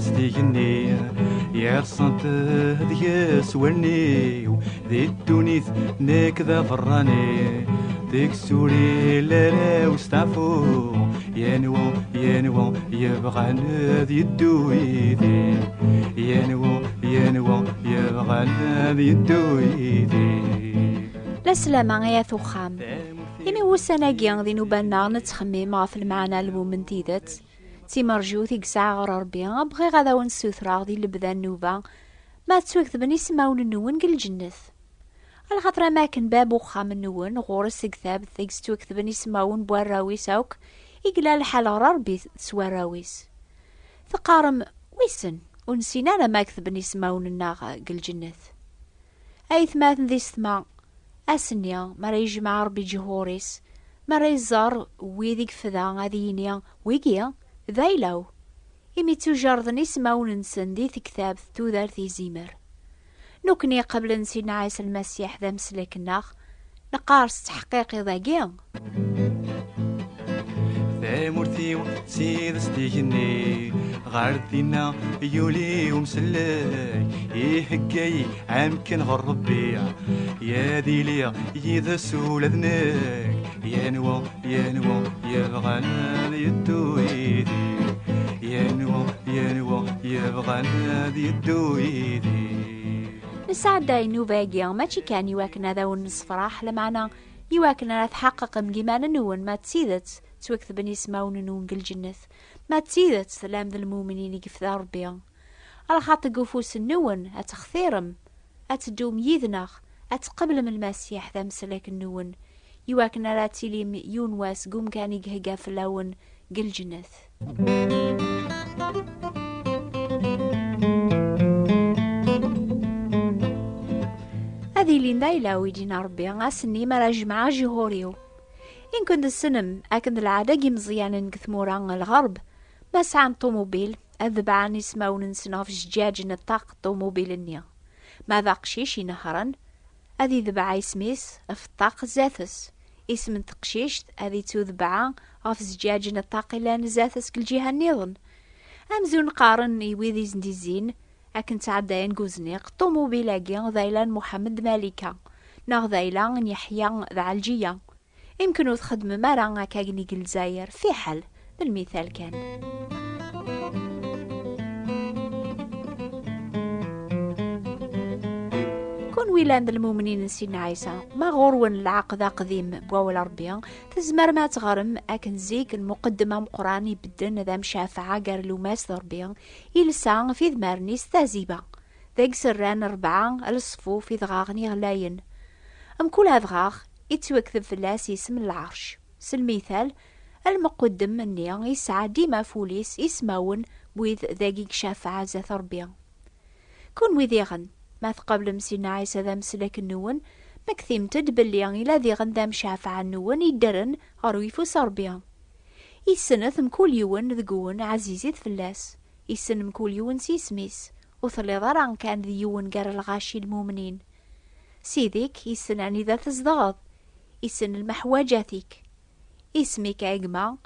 ستيجني يرصنت ديس ورني ذي الدونيث نكذا فراني ديك سوري لا وستعفو ينوو يبغى ذي الدويذي ينوو يبغى ذي الدويذي لا سلامة يا ثوخام إمي وسناقي ذي نوبانا نتخمم غاف المعنى المؤمن تيدت تيمرجو تيقسع غير ربي بغي غادا ونسوثرا ذي لبدا النوبة ما تسوكتبني سماون النون قل الجنث على خاطر اماكن باب وخام النون غورس كتاب ثيكس توكتبني سماون بواراويس اوك يقلا الحال ربي سواراويس ثقارم ويسن ونسينا انا ما كتبني سماون الناغ قل الجنث اي ثماثن ذي ثما اسنيا مرا يجمع ربي جهوريس مرا يزار ويديك فذا غادينيا ويكيا ذايلاو إمي تجاردني سماون نسن دي كتاب تودار في زيمر نكني قبل نسينا عيسى المسيح ذا مسلك الناخ نقارس تحقيقي ذاقيا ثامورتي سيد ستيجني غاردينا يولي ومسلاي يحكاي عامكن غربي يا ديليا يذسو لذنك ينوو يبغى يدويدي ينوو يبغى يدويدي نسعد داينو باقيا ماشي كان يواكنا ذا ونصفراح لمعنى يواكنا تحقق مقيمان النون ما تسيدت توكث بني سماون النون قل جنث ما تسيدت سلام ذا المؤمنين يقف ذا ربيا على خاطر قفوس النون اتخثيرم اتدوم يذنخ اتقبل من المسيح ذا مسلك النون يواكنا راتيلي يونواس قوم كان يقهقا في اللون قل جنث هذه اللي ندايلا ويجينا ربي غاسني ما راجمع جهوريو إن كنت السنم أكن العادة مزيان نكثمورا الغرب ما سعن طوموبيل أذبعان يسماون نسنا في جاج نطاق طوموبيل النيا ما ذاق شيشي نهرا أذي ذبع يسميس في الطاق زاثس اسم تقشيش أذي تذبع في زجاج نطاق إلا زاثس كل جهة النظن أمزون قارن يويذي زنديزين أكن تعداين قوزنيق طوموبيلاكي ذايلان محمد مالكة ناغ ذايلان يحيى ذعالجية يمكنو تخدم مرا كاقني الجزائر في حل بالمثال كان كون ويلاند المؤمنين نسينا عيسى ما غورون العقد قديم بواول ربيا تزمر ما تغرم أكن زيك المقدمة مقران يبدن ذا مشافعة قار لوماس ربيا يلسا في ذمارني ستازيبا ذاك سران 4 الصفوف في ذغاغني غلاين أم كل هذغاغ يتوكذب فلاس يسم العرش سالمثال المقدم مني يسعى ديما فوليس يسماون بويذ ذاقيك شافعة ذات ربيا كون ويذيغن ما تقبل مسينا عيسى ذا مسلك النون مكثيم تدبلي إلا ذيغن ذا مشافعة النون يدرن غرويفو سربيا يسنث مكول يون ذقون عزيزي فلاس يسن مكول يون سيسميس وثلي ضرعن كان ذي يون قار الغاشي المؤمنين سيديك يسنعني ذا تزدغض يسن المحواجاتيك اسمك عقما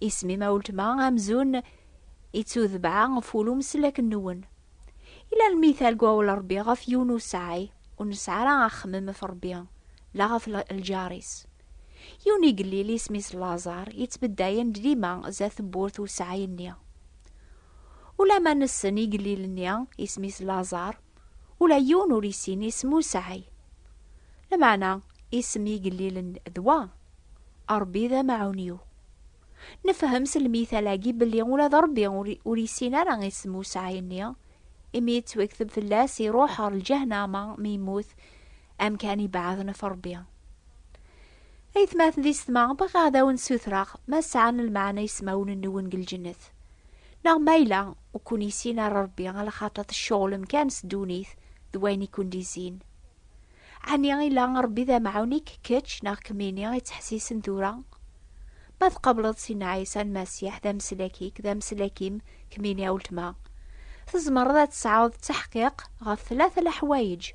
اسمي ما قلت ما غمزون يتوذبع فولو مسلك النون إلى المثال قول ربي غف يونو سعي ونسعى راه خمم في ربي لا غف الجاريس يوني قلي لي اسميس لازار يتبداين ديما ذات بورث وسعي النيا ولا ما نسن يقلي للنيا اسميس لازار ولا يونو ريسين اسمو سعي لمعنى اسمي قليل ذوا أربي ذا معونيو نفهم سلميثال عجيب اللي ولا ضربي وريسينا راه اسمو سعينيا إمي توكتب في اللاس يروح الجهنم ميموت أم كان يبعثنا في ربيا أيث ما ذي سما بغا هذا ونسوثراغ ما سعان المعنى يسمون النون قل جنث ناغ مايلا وكون يسينا ربي على خاطر الشغل مكان سدونيث ذوين يكون ديزين عني غيلا ربي ذا معونيك كتش ناغ كميني يتحسيس ندورا ما تقبلت سينا عيسى المسيح ذا مسلاكيك ذا مسلاكيم كميني أولتما تزمر ذا تسعود تحقيق غف 3 الحوايج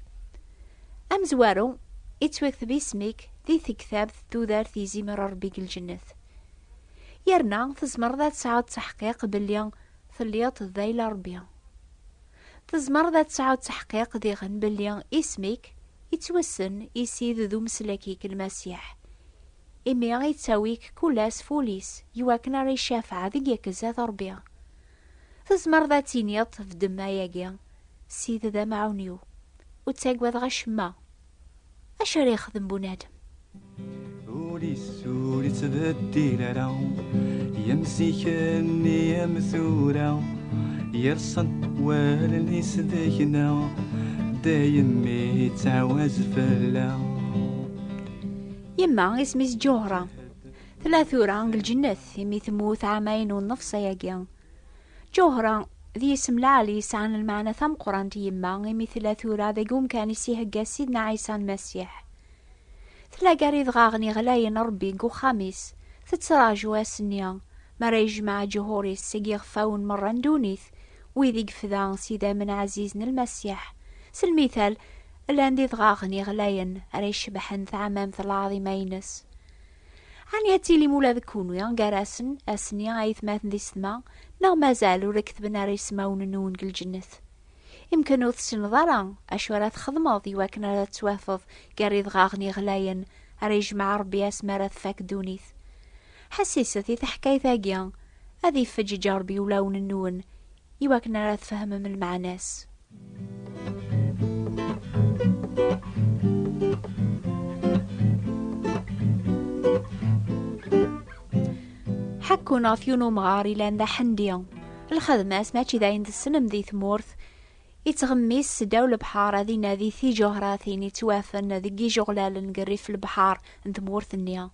أم زوارو يتوكث باسمك ذي كتاب تودار في زمر ربي الجنث يرنا تزمر ذا تسعود تحقيق باللي ثليط ذيل ربي. تزمر ذا تسعود تحقيق ديغن بلي اسمك يتوسن يسيد ذو مسلكيك المسيح، إمي غيتساويك كلاس فوليس يواكنا ري الشافعة ذي يكزات ربيع. تزمر ذا تينيط في دما ياقيا سيد ذا معونيو وتاقوى ذا غشما أشاري يخدم بنادم. ولي تبديل راو يمسيكني يا مثورة يرصن والني سدينا دايم يتعوز فلا. يما اسميس جوهرة، ثلاثورة الجنة يمي ثموث عامين ونفس ياقيا. جوهرة ذي اسم العالي يسعن المعنى ثم قران يما يمي ثلاثورة ذي قوم كان يسيهقا سيدنا عيسى المسيح. تلاقى ريض غاغني غلاين ربي قو خامس تتراجوا السنيا ما يجمع جهوري السقيغ فاون مرة دونيث ويذي قفذان سيدا من عزيزنا المسيح. سالمثال اللاندي ضغاغني غلاين ريش بحن ثعمام ثلاثي ماينس عن ياتيلي مولا ذكونو يان قراسن اسنيا عيث ماثن ذي السما نغ مازالو ركثبنا ريس ماون نون الجنث. يمكنو تسنظرا أشوارات خدمض يواكنا توافض قاري ضغاغني غلاين ريج مع ربي اسمارات فاك دونيث. حسيستي تحكاي ثاقيا هذي فجي جاربي ولون النون يواكنا تفهم من المعناس. حكونا ثيونو مغاري لان حنديا الخدمة سماتشي داين السنم ذي ثمورث يتغميس سداو البحار هذي نادي ثي جوهراثين يتوافن ذي جغلال نقريف البحار نثمورث النيا.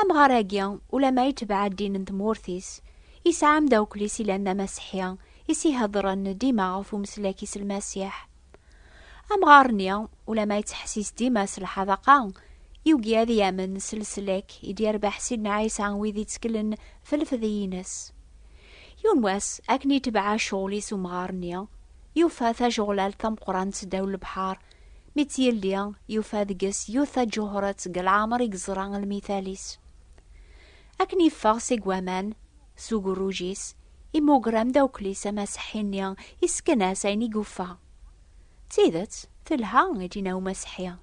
أم غاراقيا ولا ما يتبع الدين نثمورثيس يسعام داوكليسي لأن مسيحيا يسي هضرن ديما غفو مسلاكيس المسيح. أم غارنيا ولا ما يتحسيس ديما سلحظقا يوقي هذي يامن سلسلك يدير بحسين عيسى عن ويذي تكلن في الفذيينس. يونواس أكني تبع شغليس ومغارنيا يوفا ثا جغلال ثم قران تداو البحار متيليا يوفا ذقس يوثا جوهرات قلعامر يقزران المثاليس. أكني فاغسي قوامان سوق روجيس إموغرام داوكليسا مسحينيا يسكنا سايني قوفا تيدت ثلها يجينا ومسحيا.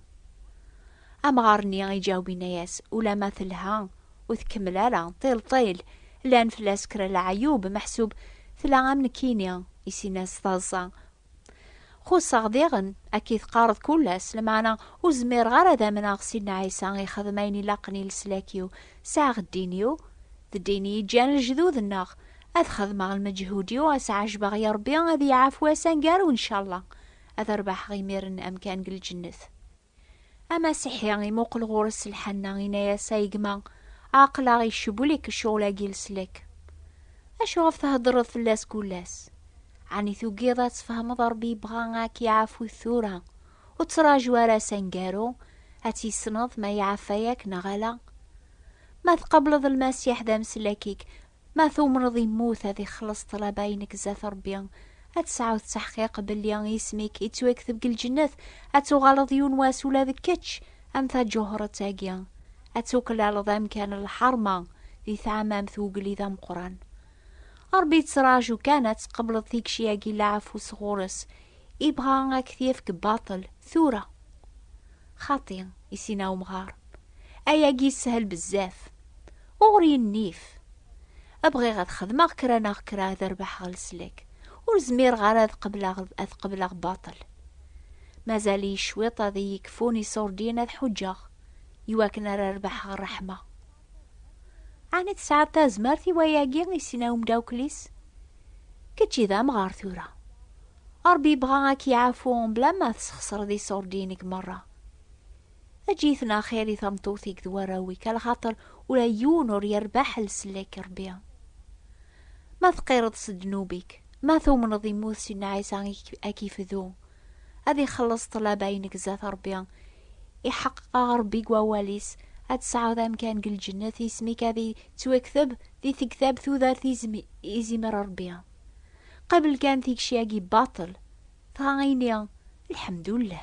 أمغارنيا يجاوبينا ياس ولا ما ثلها وثكملالا طيل لان فلاسكرا العيوب محسوب ثلا عام كينيا يسي ناس ثازا خوصا غديغن أكيد قارض كولاس لمعنا وزمير غاردا من أغسينا عيسى يخدميني لاقني لسلاكيو ساغ الدينيو الديني جان الجذوذ الناغ أدخذ مع المجهوديو أسعاش باغي ربي أذي عفوا سانقارو إن شاء الله أذربح غيميرن أمكان قل جنث. أما سحياني موق الغورس الحنا غينايا سايقما عاقلا غيشبوليك الشغلة جيلسلك أشو غف تهضر ثلاس كولاس عني ثوقيضة تفهم ضربي بغاك يعفو الثورة وتراجوا راسا نقارو هاتي سنض ما يعفاياك نغلا ما تقبل المسيح ذا مسلاكيك ما ثوم رضي موت هذي خلص طلبينك زاث ربيان هتسعود تحقيق بليان يسميك يتوكثب قل جنث هتو غلط يونواس ولا ذكتش أمثا جوهرة تاقيا هتوكل على ذا كان الحرمة ذي ثعمام ثوقلي ذا مقران أربي تراجو كانت قبل ذيك شياقي لعفو صغورس إبغانا كثيفك باطل ثورة خاطين يسينا ومغار أياقي سهل بزاف أغري النيف أبغي غاد خدمة كرانا كرا ذربح غلسلك ورزمير غارد قبل باطل مازالي شويطة ذي يكفوني صوردين ذ حجة يواكنا رربح الرحمة عني تسعة تازمارتي وياقين يسيناهم داوكليس كتشي ذا مغار ثورة أربي بغاك يعافون بلا ما تسخسر ذي صوردينك مرة أجيثنا خيري ثمطوثيك ذواراوي كالخاطر ولا يونور يربح لسليك ربيا ما ثقيرض سدنوبيك ما ثو من ذي موث سينا عيسى أكيف ذو هذي خلص طلبينك زاث ربيا يحقق ربي قواليس أتسعى ذا مكان قل جنة يسميك هذي توكثب ذي تكذب ثو ذا إيزي مر ربيا قبل كان ذيك شياقي باطل ثاينيا الحمد لله.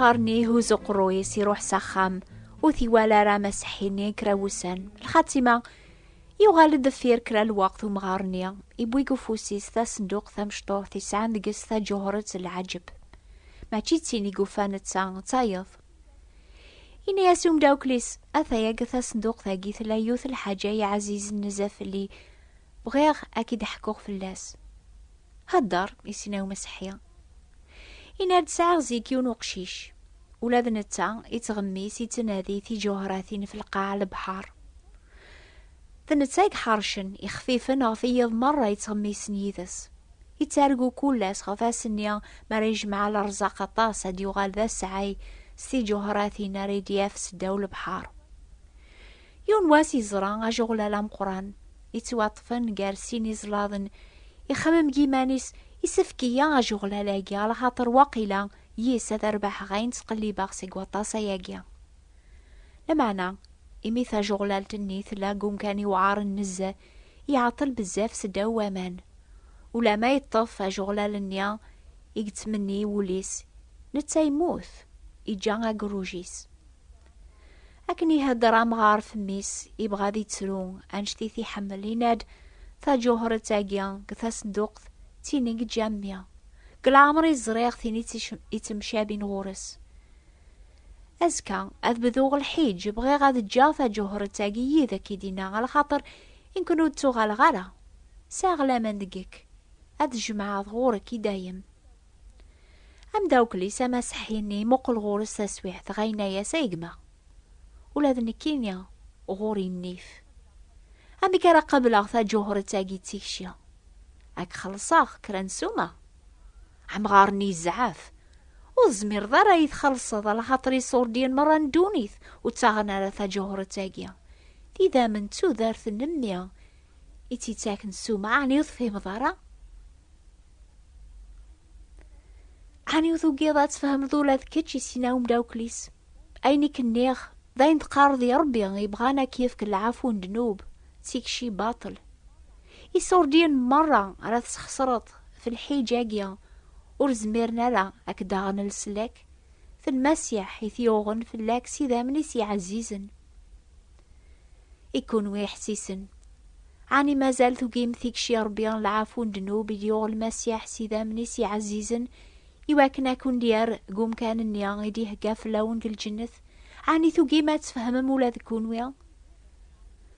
مغارني هوزو قرويس يروح سخام وثيوالا راه مسحيني كراوسان الخاتمة يوغال دفير كرا الوقت ومغارنيا يبويقو فوسيس ثا صندوق ثا مشطوح تسعان دقس ثا جوهرة العجب ما تشيتيني قوفان تايض إني ياسوم داوكليس أثايق ثا صندوق ثا قيث لا يوث الحاجة يا عزيز النزاف اللي بغيغ أكيد حكوغ في اللاس هالدار يسيناو مسحيا إنا دساغ زيكي ونقشيش ولاد نتا يتغميس يتنادي في جوهراتين في القاع البحار ثنتايق حرشن يخفيفن غفيض مرة يتغميس نيذس يتارقو كولاس غفاسنيا مريج مع الرزاق طاس هاد يغال ذا سعي سي جوهراتين ريدياف سداو البحار يون واسي زران أجغلا لام قران يتواطفن قارسين يزلاضن يخمم جيمانيس يسفكيا أجغلا لاقيا على خاطر واقيلا يسا ذربح غين تقلي باغسي قواطاسا ياقيا لمعنى إميثا جغلال تنيث لاقوم كان يوعار النزة يعطل بزاف سدا وامان ولا ما يطف جغلال النيا يقتمني وليس نتا يموث يجانا قروجيس أكني هدرا مغار فميس يبغى ذي تسرون أنشتيثي حمل يناد ثا جوهر تاقيا كثا صندوق تينيق جاميا قل عمري الزريغ ثيني يتمشى بين غورس أزكا أذبذوغ الحيج بغي غاد جاثا جوهر تاقي ذا كيدينا على خاطر إنكنو تغال غالا ساغلا من دقيك أذ جمع غورك دايم أم داوكلي سما سحيني مقل غورس تسويح ثغينا يا سيقما ولاد نكينيا غوري النيف أمي كرا قبل أغثا جوهر تاقي تيكشيا أك خلصاخ كرنسوما عم غارني الزعاف وزمير ضرا يتخلص على خاطري صور ديال مرة ندونيث وتاغنا لثا جوهر تاقيا إذا من تو ذارث النمية إتي تاكن سوما عني يضفهم ضرا عني يوثو قيضات فهم ذولا ذكتشي سيناهم داوكليس أيني كنيخ ذاين تقارض يا ربي يبغانا كيف كل عفو ندنوب تيكشي باطل يصور ديال مرة على تسخسرط في الحيجاقيا ورزميرنا لا أكداغن السلاك في المسيح يثيوغن في اللاك سيدا منيسي عزيزن يكون ويحسيسن عني مازال ثقيم ثيكشي ربيان العافون دنوب يديوغ المسيح سيدا منيسي عزيزن يواكن أكون ديار قوم كان النيان يديه قاف لون الجنث عني ثقيمات تفهم مولاد كونويا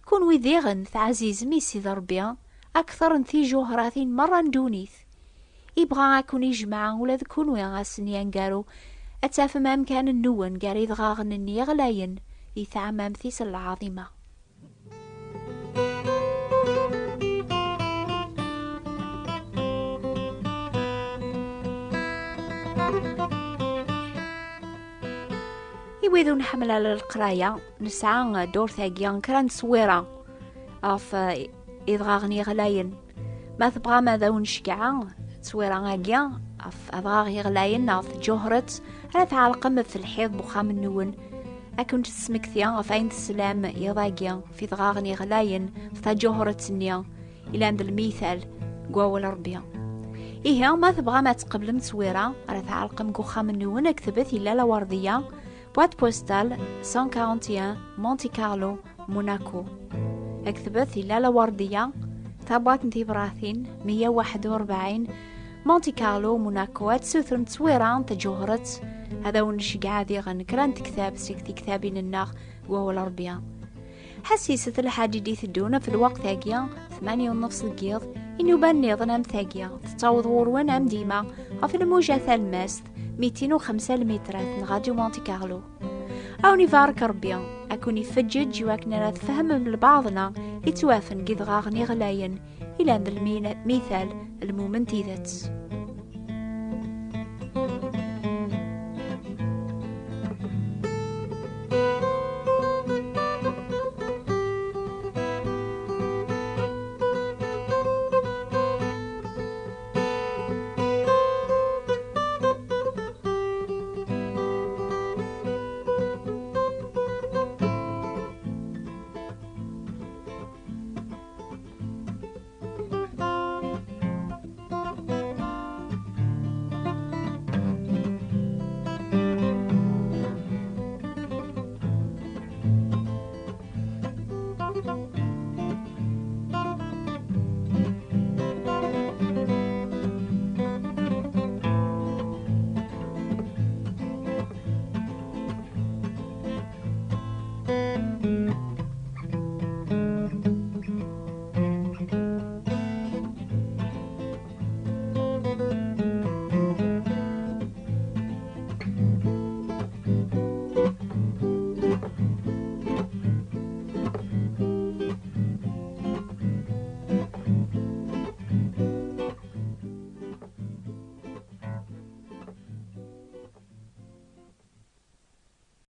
كونوي ذيغن ثعزيز ميسي ذربيان أكثر انثي جوهراثين مرة ندونيث يبغى أكون يجمع ولا ذكون ويغاسن ينقارو أتاف ما أمكان النون قاري ذغاغن النية غلاين يثعمام ثيس العظيمة يويذو نحمل على القراية نسعى دور ثاقيان كران تصويرة أف إذغاغني غلاين ما تبغى ماذا ونشكعا تصويرة غاقيا أف أضغاغي غلاين ناث جوهرت على تعالقم في الحيض بخام النون أكون تسمكثيا غفاين السلام يضاقيا في ضغاغني غلاين فتا جوهرت النيا إلى عند المثال قواو الربيا إيها ما تبغى ما تقبل تصويرة على تعالقم بخام النون أكتبت إلا لوردية بوات بوستال 141 مونتي كارلو موناكو أكتبت إلا لوردية تابوات نتي براثين 141 مونتي كارلو موناكو تسوثرم تصويران تجوهرت هذا ونشق عادي غنكران تكتاب سيكتي كتابين الناغ وهو الأربياء حسيسة الحديدي ثدونا في الوقت ثاقيا 8:30 القيض إنو بان ظنام ثاقيا تتعوض غوروان أم ديما غف الموجة ثالماست 205 المترات نغاديو مونتي كارلو أو نفارك ربيا أكوني فجد جواكنا نتفهم من بعضنا يتوافن قد غاغني غلاين إلى أن المثال المومنتي ذات